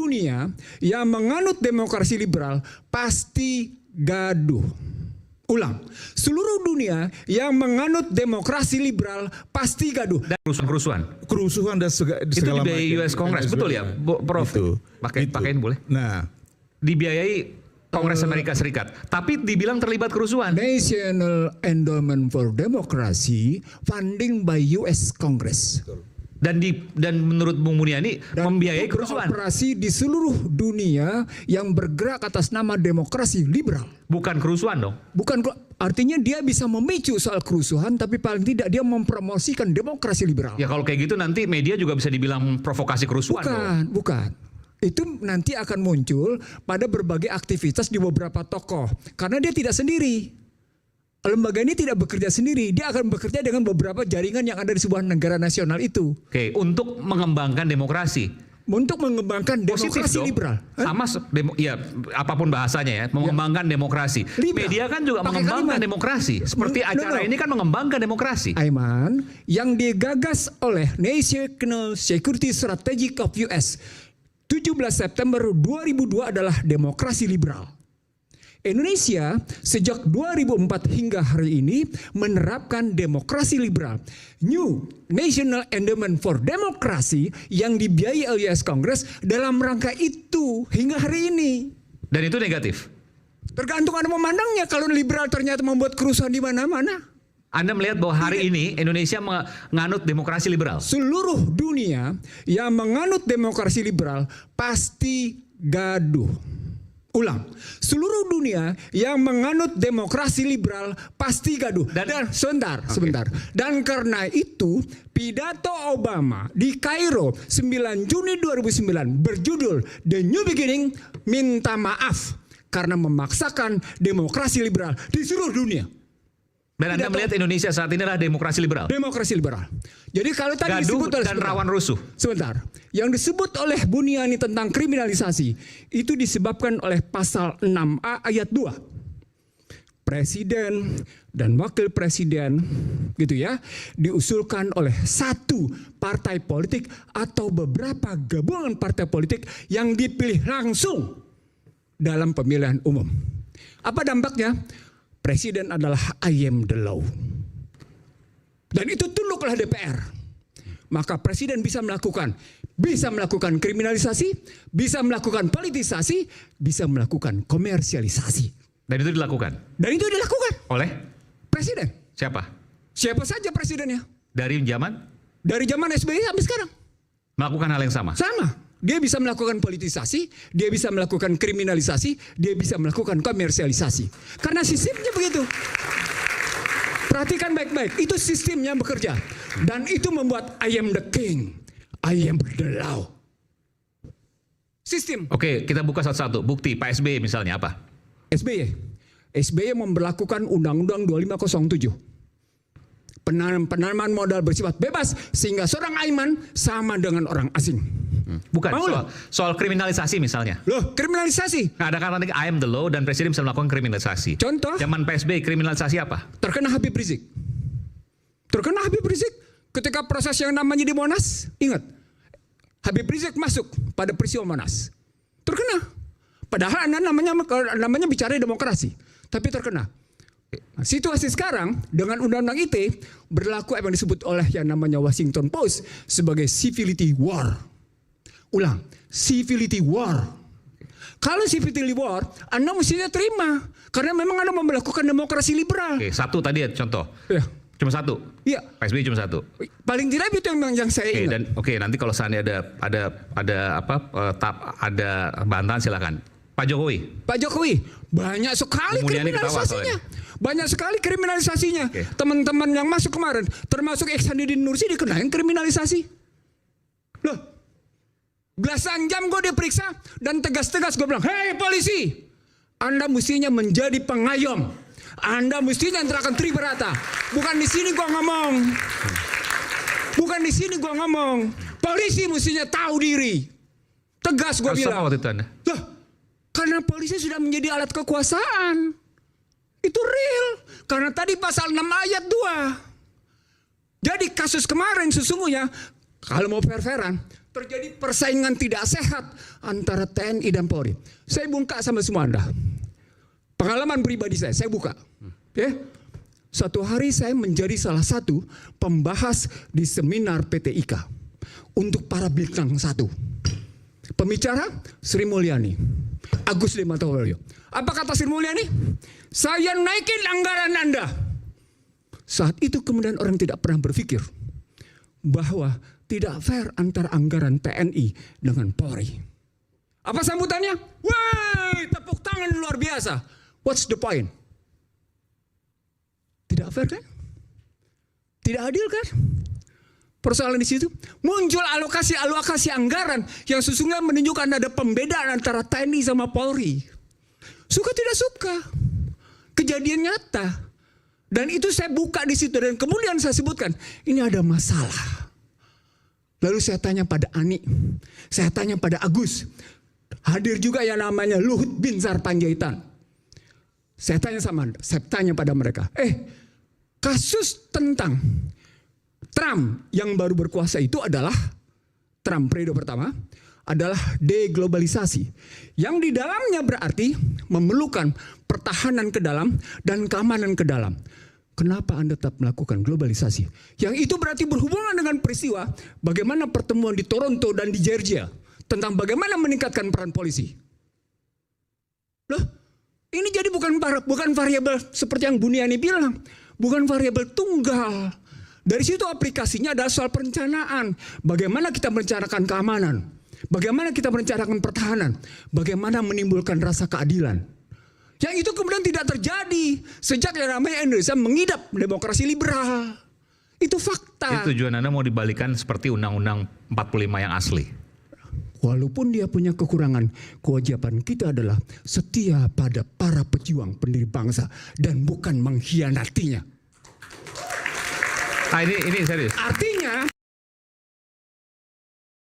dunia yang menganut demokrasi liberal pasti gaduh. Ulang, seluruh dunia yang menganut demokrasi liberal pasti gaduh. Dan kerusuhan dan segala Itu dibiayai US Congress, betul ya, Prof? Pakai boleh. Nah, dibiayai Kongres Amerika Serikat, tapi dibilang terlibat kerusuhan. National Endowment for Democracy funding by US Congress. Dan menurut Bung Muniani membiayai kerusuhan. Operasi di seluruh dunia yang bergerak atas nama demokrasi liberal. Bukan kerusuhan dong? Bukan, artinya dia bisa memicu soal kerusuhan, tapi paling tidak dia mempromosikan demokrasi liberal. Ya kalau kayak gitu nanti media juga bisa dibilang provokasi kerusuhan. Bukan. Itu nanti akan muncul pada berbagai aktivitas di beberapa tokoh. Karena dia tidak sendiri. Lembaga ini tidak bekerja sendiri, dia akan bekerja dengan beberapa jaringan yang ada di sebuah negara nasional itu. Oke, untuk mengembangkan demokrasi. Untuk mengembangkan demokrasi liberal. Sama, ya apapun bahasanya ya, mengembangkan demokrasi. Liberal. Media kan juga mengembangkan demokrasi. Seperti acara ini kan mengembangkan demokrasi. Aiman, yang digagas oleh National Security Strategy of US 17 September 2002 adalah demokrasi liberal. Indonesia sejak 2004 hingga hari ini menerapkan demokrasi liberal. New National Endowment for Democracy yang dibiayai oleh US Congress dalam rangka itu hingga hari ini. Dan itu negatif? Tergantung Anda memandangnya. Kalau liberal ternyata membuat kerusuhan di mana-mana. Anda melihat bahwa hari ini Indonesia menganut demokrasi liberal? Seluruh dunia yang menganut demokrasi liberal pasti gaduh. Ulang, seluruh dunia yang menganut demokrasi liberal pasti gaduh. Dan sebentar. Dan karena itu, pidato Obama di Kairo 9 Juni 2009 berjudul The New Beginning minta maaf karena memaksakan demokrasi liberal di seluruh dunia. Dan Anda melihat Indonesia saat ini adalah demokrasi liberal? Demokrasi liberal. Jadi kalau tadi gaduh disebut oleh dan rawan rusuh. Sebentar. Yang disebut oleh Buniani tentang kriminalisasi itu disebabkan oleh pasal 6A ayat 2. Presiden dan wakil presiden gitu ya diusulkan oleh satu partai politik atau beberapa gabungan partai politik yang dipilih langsung dalam pemilihan umum. Apa dampaknya? Presiden adalah I am the law. Dan itu tunduk oleh DPR. Maka presiden bisa melakukan kriminalisasi, bisa melakukan politisasi, bisa melakukan komersialisasi. Dan itu dilakukan? Oleh? Presiden. Siapa? Siapa saja presidennya. Dari zaman? Dari zaman SBY sampai sekarang. Melakukan hal yang sama? Sama. Dia bisa melakukan politisasi, dia bisa melakukan kriminalisasi, dia bisa melakukan komersialisasi. Karena sistemnya begitu. Perhatikan baik-baik, itu sistemnya bekerja. Dan itu membuat I am the king, I am the law. Sistem. Oke, kita buka satu-satu. Bukti, Pak SBY misalnya apa? SBY memberlakukan Undang-Undang 2507. Penanaman modal bersifat bebas sehingga seorang Aiman sama dengan orang asing. Bukan soal kriminalisasi misalnya. Loh, kriminalisasi. Nah, ada kata I am the law dan presiden bisa melakukan kriminalisasi. Contoh? Zaman PSBY kriminalisasi apa? Terkena Habib Rizik. Ketika proses yang namanya di Monas, ingat. Habib Rizik masuk pada peristiwa Monas. Terkena. Padahal namanya bicara demokrasi, tapi terkena. Nah, situasi sekarang dengan Undang-Undang ITE berlaku apa yang disebut oleh yang namanya Washington Post sebagai civility war. Ulang, civility war. Kalau civility war, Anda mestinya terima karena memang Anda melakukan demokrasi liberal. Oke, satu tadi ya contoh. Ya. Cuma satu. Iya. PSBY cuma satu. Paling tidak itu yang saya ingat. Nanti kalau seandainya ada bantahan silakan. Pak Jokowi banyak sekali kriminalisasinya. Teman-teman yang masuk kemarin, termasuk Ihsanuddin Nursi dikenain kriminalisasi. Loh, belasan jam gue diperiksa dan tegas-tegas gue bilang, hei polisi, Anda mestinya menjadi pengayom, Anda mestinya antarakan Tribrata. Bukan di sini gue ngomong. Polisi mestinya tahu diri. Tegas gue bilang. Waktu itu Anda? Loh, karena polisi sudah menjadi alat kekuasaan. Itu real. Karena tadi pasal 6 ayat 2. Jadi kasus kemarin sesungguhnya, kalau mau fair-fairan, terjadi persaingan tidak sehat antara TNI dan Polri. Saya buka sama semua Anda. Pengalaman pribadi saya buka. Ya. Suatu hari saya menjadi salah satu pembahas di seminar PT IKA untuk para bintang 1. Pembicara Sri Mulyani, Agus Limatowalyo. Apa kata Sri Mulyani? Saya naikin anggaran Anda. Saat itu kemudian orang tidak pernah berpikir bahwa tidak fair antara anggaran TNI dengan Polri. Apa sambutannya? Woi, tepuk tangan luar biasa. What's the point? Tidak fair kan? Tidak adil kan? Persoalan di situ muncul alokasi anggaran yang sesungguhnya menunjukkan ada pembedaan antara TNI sama Polri. Suka tidak suka, kejadian nyata. Dan itu saya buka di situ dan kemudian saya sebutkan ini ada masalah. Lalu saya tanya pada Ani, saya tanya pada Agus, hadir juga yang namanya Luhut Binsar Panjaitan. Saya tanya pada mereka, kasus tentang Trump yang baru berkuasa itu adalah Trump periode pertama adalah deglobalisasi yang di dalamnya berarti memerlukan pertahanan ke dalam dan keamanan ke dalam. Kenapa Anda tetap melakukan globalisasi? Yang itu berarti berhubungan dengan peristiwa bagaimana pertemuan di Toronto dan di Georgia tentang bagaimana meningkatkan peran polisi. Loh, ini jadi bukan variabel seperti yang Buniani bilang, bukan variabel tunggal. Dari situ aplikasinya adalah soal perencanaan. Bagaimana kita merencanakan keamanan? Bagaimana kita merencanakan pertahanan? Bagaimana menimbulkan rasa keadilan? Yang itu kemudian tidak terjadi sejak yang namanya Indonesia mengidap demokrasi liberal. Itu fakta. Itu tujuan Anda mau dibalikan seperti Undang-Undang 45 yang asli. Walaupun dia punya kekurangan, kewajiban kita adalah setia pada para pejuang pendiri bangsa dan bukan mengkhianatinya. Ini serius. Artinya